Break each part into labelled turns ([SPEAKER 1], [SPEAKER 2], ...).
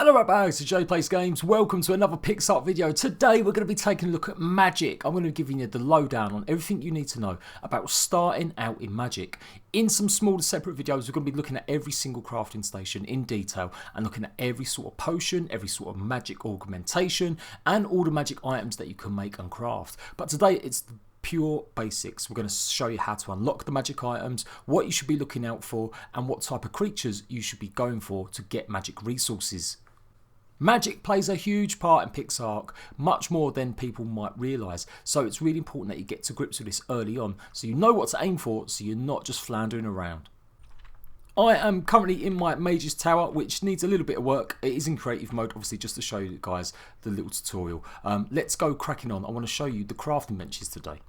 [SPEAKER 1] Hello right bags, it's Jade Plays Games. Welcome to another PIXARK video. Today we're going to be taking a look at magic. I'm going to be giving you the lowdown on everything you need to know about starting out in magic. In some smaller separate videos we're going to be looking at every single crafting station in detail and looking at every sort of potion, every sort of magic augmentation and all the magic items that you can make and craft. But today it's the pure basics. We're going to show you how to unlock the magic items, what you should be looking out for and what type of creatures you should be going for to get magic resources. Magic plays a huge part in PIXARK, much more than people might realise, so it's really important that you get to grips with this early on so you know what to aim for, so you're not just floundering around. I am currently in my Mage's Tower, which needs a little bit of work. It is in creative mode, obviously, just to show you guys the little tutorial. Let's go cracking on. I want to show you the crafting benches today.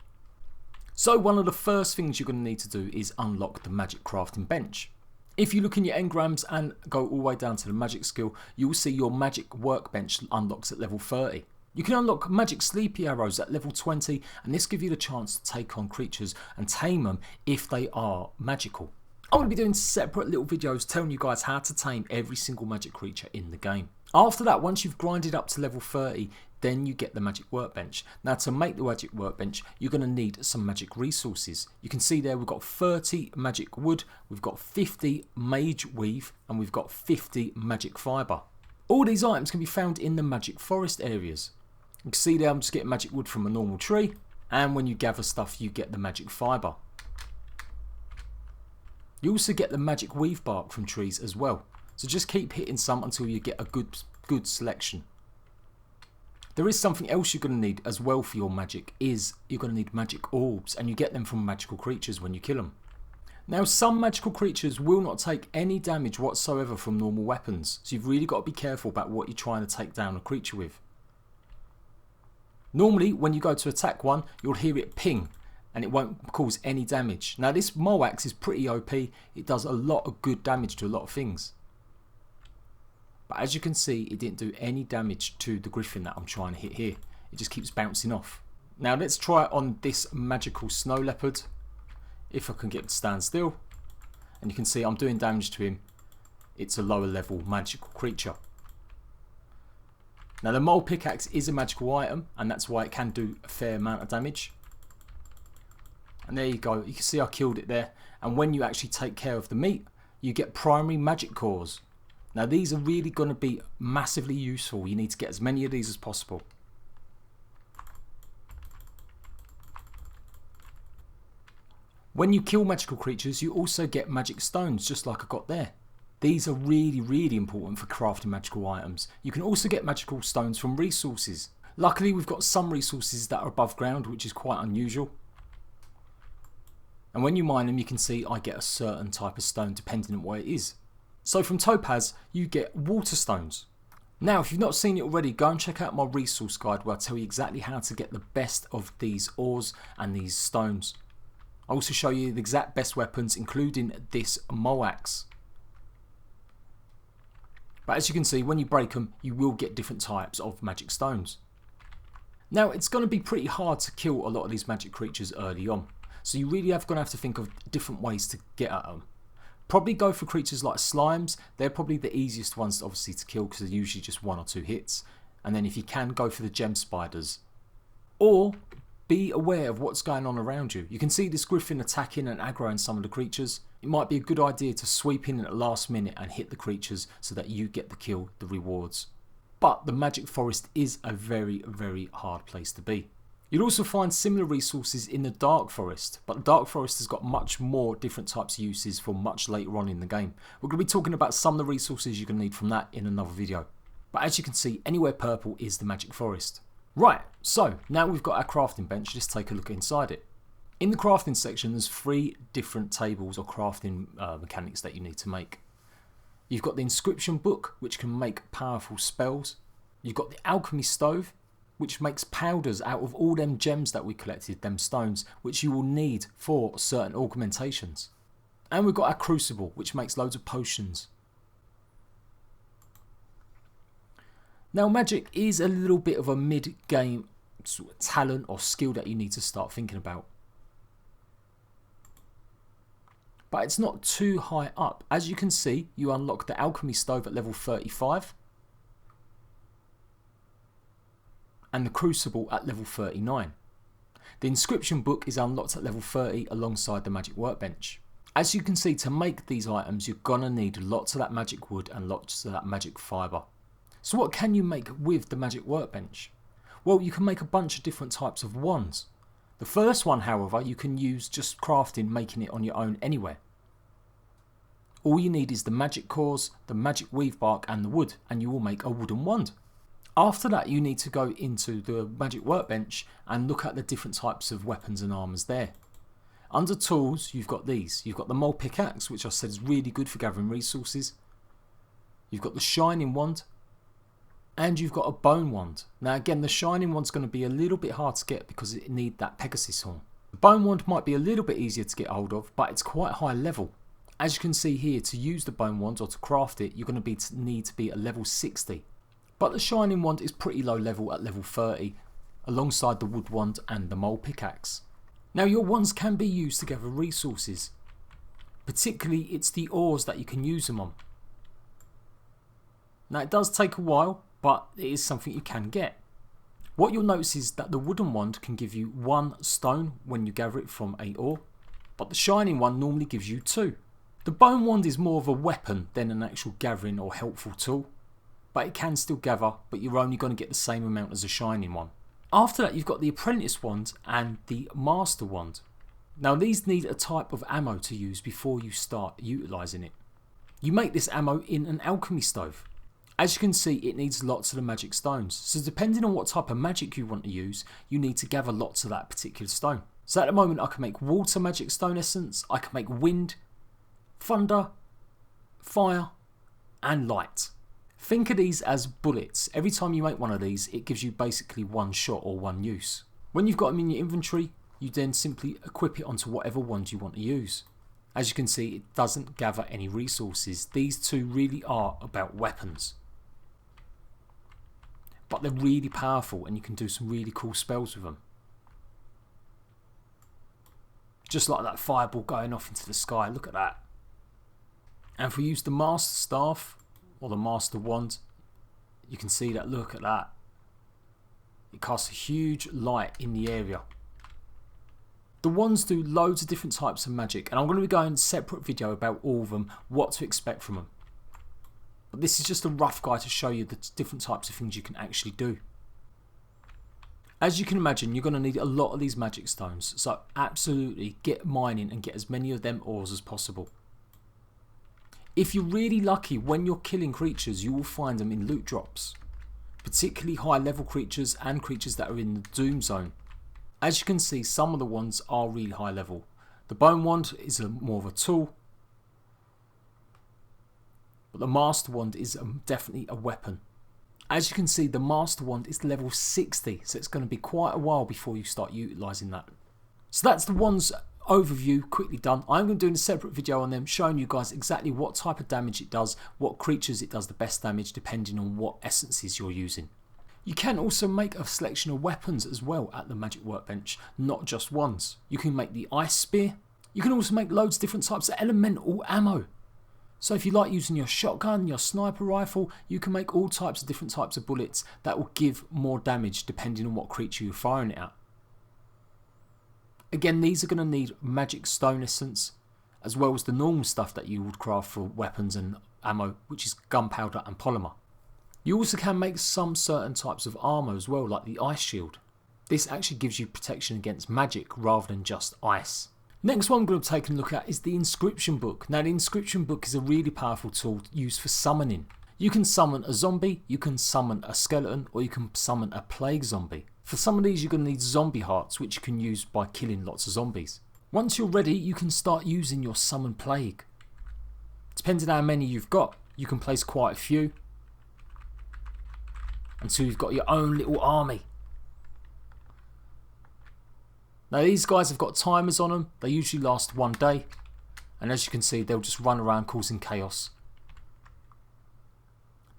[SPEAKER 1] So one of the first things you're going to need to do is unlock the magic crafting bench. If you look in your engrams and go all the way down to the magic skill, you will see your magic workbench unlocks at level 30. You can unlock magic sleepy arrows at level 20 and this gives you the chance to take on creatures and tame them if they are magical. I'm going to be doing separate little videos telling you guys how to tame every single magic creature in the game. After that, once you've grinded up to level 30, then you get the magic workbench. Now to make the magic workbench, you're going to need some magic resources. You can see there we've got 30 magic wood, we've got 50 mage weave, and we've got 50 magic fibre. All these items can be found in the magic forest areas. You can see there I'm just getting magic wood from a normal tree, and when you gather stuff you get the magic fibre. You also get the magic weave bark from trees as well. So just keep hitting some until you get a good selection. There is something else you're going to need as well for your magic, is you're going to need magic orbs, and you get them from magical creatures when you kill them. Now some magical creatures will not take any damage whatsoever from normal weapons, so you've really got to be careful about what you're trying to take down a creature with. Normally when you go to attack one, you'll hear it ping and it won't cause any damage. Now this mole axe is pretty OP, it does a lot of good damage to a lot of things. But as you can see, it didn't do any damage to the griffin that I'm trying to hit here. It just keeps bouncing off. Now let's try it on this magical snow leopard. If I can get it to stand still. And you can see I'm doing damage to him. It's a lower level magical creature. Now the mole pickaxe is a magical item, and that's why it can do a fair amount of damage. And there you go. You can see I killed it there. And when you actually take care of the meat, you get primary magic cores. Now these are really going to be massively useful. You need to get as many of these as possible. When you kill magical creatures, you also get magic stones, just like I got there. These are really important for crafting magical items. You can also get magical stones from resources. Luckily we've got some resources that are above ground, which is quite unusual. And when you mine them, you can see I get a certain type of stone depending on what it is. So from topaz you get water stones. Now if you've not seen it already, go and check out my resource guide where I tell you exactly how to get the best of these ores and these stones. I also show you the exact best weapons, including this mole axe. But as you can see, when you break them you will get different types of magic stones. Now it's going to be pretty hard to kill a lot of these magic creatures early on, so you really have going to have to think of different ways to get at them. Probably go for creatures like slimes. They're probably the easiest ones obviously to kill because they're usually just 1 or 2 hits. And then if you can, go for the gem spiders. Or be aware of what's going on around you. You can see this griffin attacking and aggroing some of the creatures. It might be a good idea to sweep in at the last minute and hit the creatures so that you get the kill, the rewards. But the magic forest is a very hard place to be. You'll also find similar resources in the dark forest, but the dark forest has got much more different types of uses for much later on in the game. We're going to be talking about some of the resources you're going to need from that in another video. But as you can see, anywhere purple is the magic forest. Right, so now we've got our crafting bench, let's take a look inside it. In the crafting section there's 3 different tables or crafting mechanics that you need to make. You've got the Inscription Book, which can make powerful spells. You've got the Alchemy Stove, which makes powders out of all them gems that we collected, them stones, which you will need for certain augmentations. And we've got our Crucible, which makes loads of potions. Now magic is a little bit of a mid-game sort of talent or skill that you need to start thinking about. But it's not too high up. As you can see, you unlock the Alchemy Stove at level 35. and the Crucible at level 39. The Inscription Book is unlocked at level 30 alongside the Magic Workbench. As you can see, to make these items you're gonna need lots of that magic wood and lots of that magic fibre. So what can you make with the Magic Workbench? Well, you can make a bunch of different types of wands. The first one, however, you can use just crafting, making it on your own anywhere. All you need is the magic cores, the magic weave bark and the wood, and you will make a wooden wand. After that, you need to go into the Magic Workbench and look at the different types of weapons and armours there. Under tools, you've got these. You've got the Mole Pickaxe, which I said is really good for gathering resources. You've got the Shining Wand, and you've got a Bone Wand. Now again, the Shining Wand's going to be a little bit hard to get because it needs that Pegasus horn. The Bone Wand might be a little bit easier to get hold of, but it's quite high level. As you can see here, to use the Bone Wand or to craft it, you're going to need to be at level 60. But the Shining Wand is pretty low level at level 30, alongside the Wood Wand and the Mole Pickaxe. Now your wands can be used to gather resources. Particularly it's the ores that you can use them on. Now it does take a while, but it is something you can get. What you'll notice is that the Wooden Wand can give you 1 stone when you gather it from a ore, but the Shining one normally gives you 2. The Bone Wand is more of a weapon than an actual gathering or helpful tool, but it can still gather, but you're only going to get the same amount as a Shining one. After that, you've got the Apprentice Wand and the Master Wand. Now these need a type of ammo to use before you start utilising it. You make this ammo in an alchemy stove. As you can see, it needs lots of the magic stones, so depending on what type of magic you want to use, you need to gather lots of that particular stone. So at the moment I can make water magic stone essence, I can make wind, thunder, fire and light. Think of these as bullets. Every time you make one of these, it gives you basically 1 shot or 1 use. When you've got them in your inventory, you then simply equip it onto whatever ones you want to use. As you can see, it doesn't gather any resources. These two really are about weapons. But they're really powerful and you can do some really cool spells with them. Just like that fireball going off into the sky, look at that. And if we use the Master Staff, or the Master Wand, you can see that, look at that. It casts a huge light in the area. The wands do loads of different types of magic, and I'm going to be going a separate video about all of them, what to expect from them. But this is just a rough guide to show you the different types of things you can actually do. As you can imagine, you're going to need a lot of these magic stones, so absolutely get mining and get as many of them ores as possible. If you're really lucky, when you're killing creatures, you will find them in loot drops. Particularly high level creatures and creatures that are in the doom zone. As you can see, some of the ones are really high level. The Bone Wand is more of a tool. But the Master Wand is definitely a weapon. As you can see, the Master Wand is level 60, so it's going to be quite a while before you start utilising that. So that's the wands overview quickly done. I'm going to do a separate video on them, showing you guys exactly what type of damage it does, what creatures it does the best damage depending on what essences you're using. You can also make a selection of weapons as well at the Magic Workbench, not just wands. You can make the Ice Spear. You can also make loads of different types of elemental ammo. So if you like using your shotgun, your sniper rifle, you can make all types of different types of bullets that will give more damage depending on what creature you're firing it at. Again, these are going to need magic stone essence, as well as the normal stuff that you would craft for weapons and ammo, which is gunpowder and polymer. You also can make some certain types of armour as well, like the Ice Shield. This actually gives you protection against magic rather than just ice. Next one I'm going to take a look at is the Inscription Book. Now the Inscription Book is a really powerful tool used for summoning. You can summon a zombie, you can summon a skeleton, or you can summon a plague zombie. For some of these you're going to need zombie hearts, which you can use by killing lots of zombies. Once you're ready, you can start using your summon plague. Depending on how many you've got, you can place quite a few until you've got your own little army. Now these guys have got timers on them, they usually last 1 day, and as you can see they'll just run around causing chaos.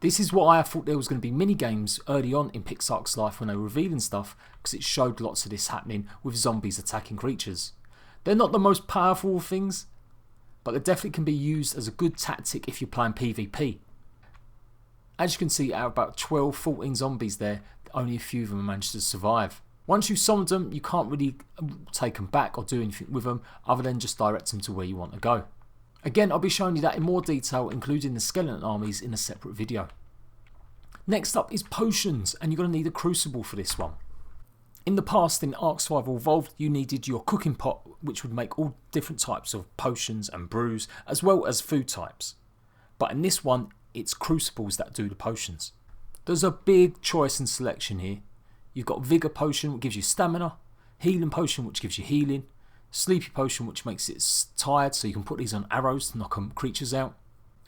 [SPEAKER 1] This is why I thought there was going to be mini games early on in PIXARK's life when they were revealing stuff, because it showed lots of this happening with zombies attacking creatures. They're not the most powerful things, but they definitely can be used as a good tactic if you're playing PvP. As you can see, out of about 12-14 zombies there, only a few of them managed to survive. Once you've summoned them, you can't really take them back or do anything with them other than just direct them to where you want to go. Again, I'll be showing you that in more detail, including the skeleton armies, in a separate video. Next up is potions, and you're going to need a Crucible for this one. In the past, in Ark Survival Evolved, you needed your cooking pot, which would make all different types of potions and brews, as well as food types. But in this one, it's Crucibles that do the potions. There's a big choice and selection here. You've got Vigor Potion, which gives you stamina, Healing Potion, which gives you healing, Sleepy Potion, which makes it tired, so you can put these on arrows to knock creatures out,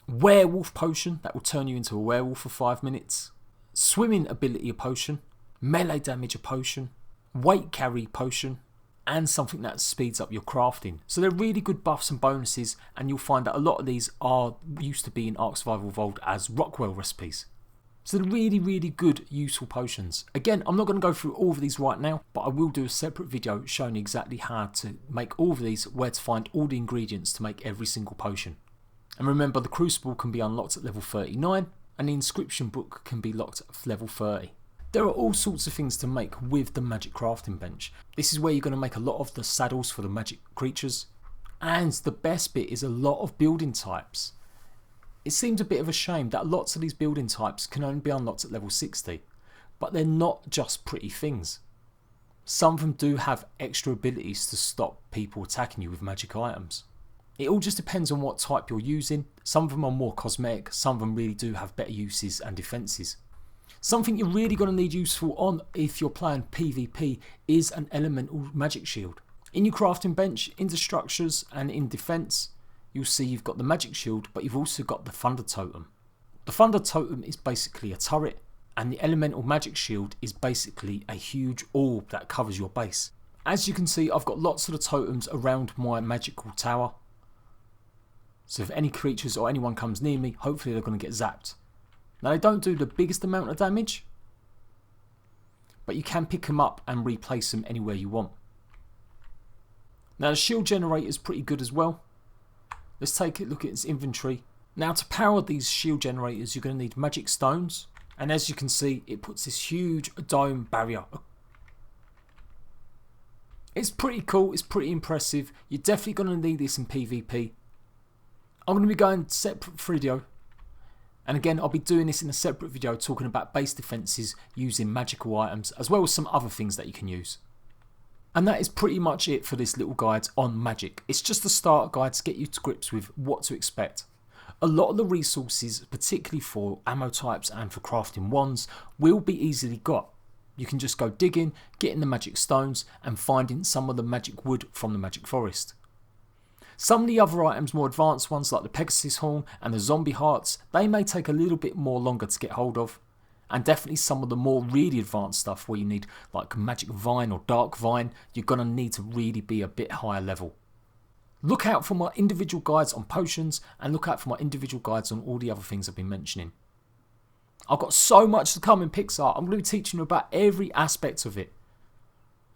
[SPEAKER 1] Werewolf Potion, that will turn you into a werewolf for 5 minutes, Swimming Ability Potion, Melee Damage Potion, Weight Carry Potion, and something that speeds up your crafting. So they're really good buffs and bonuses, and you'll find that a lot of these used to be in Ark Survival Evolved as Rockwell recipes. So they're really, really good, useful potions. Again, I'm not going to go through all of these right now, but I will do a separate video showing you exactly how to make all of these, where to find all the ingredients to make every single potion. And remember, the Crucible can be unlocked at level 39, and the Inscription Book can be locked at level 30. There are all sorts of things to make with the magic crafting bench. This is where you're going to make a lot of the saddles for the magic creatures. And the best bit is a lot of building types. It seems a bit of a shame that lots of these building types can only be unlocked at level 60. But they're not just pretty things. Some of them do have extra abilities to stop people attacking you with magic items. It all just depends on what type you're using. Some of them are more cosmetic, some of them really do have better uses and defences. Something you're really going to need useful on if you're playing PvP is an elemental magic shield. In your crafting bench, in the structures and in defence, you'll see you've got the magic shield, but you've also got the thunder totem. The thunder totem is basically a turret, and the elemental magic shield is basically a huge orb that covers your base. As you can see, I've got lots of the totems around my magical tower. So if any creatures or anyone comes near me, hopefully they're going to get zapped. Now they don't do the biggest amount of damage, but you can pick them up and replace them anywhere you want. Now the shield generator is pretty good as well. Let's take a look at its inventory. Now to power these shield generators, you're going to need magic stones, and as you can see, it puts this huge dome barrier. It's pretty cool, it's pretty impressive. You're definitely going to need this in PvP. I'm going to be going separate video. And again, I'll be doing this in a separate video talking about base defences using magical items, as well as some other things that you can use. And that is pretty much it for this little guide on magic. It's just a start guide to get you to grips with what to expect. A lot of the resources, particularly for ammo types and for crafting wands, will be easily got. You can just go digging, getting the magic stones, and finding some of the magic wood from the magic forest. Some of the other items, more advanced ones like the Pegasus Horn and the Zombie Hearts, they may take a little bit more longer to get hold of. And definitely some of the more really advanced stuff where you need like Magic Vine or Dark Vine, you're going to need to really be a bit higher level. Look out for my individual guides on potions, and look out for my individual guides on all the other things I've been mentioning. I've got so much to come in PIXARK. I'm going to be teaching you about every aspect of it.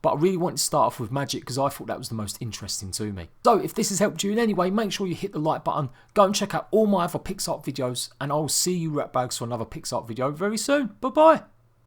[SPEAKER 1] But I really wanted to start off with magic because I thought that was the most interesting to me. So if this has helped you in any way, make sure you hit the like button. Go and check out all my other PIXARK videos, and I'll see you ratbags for another PIXARK video very soon. Bye bye.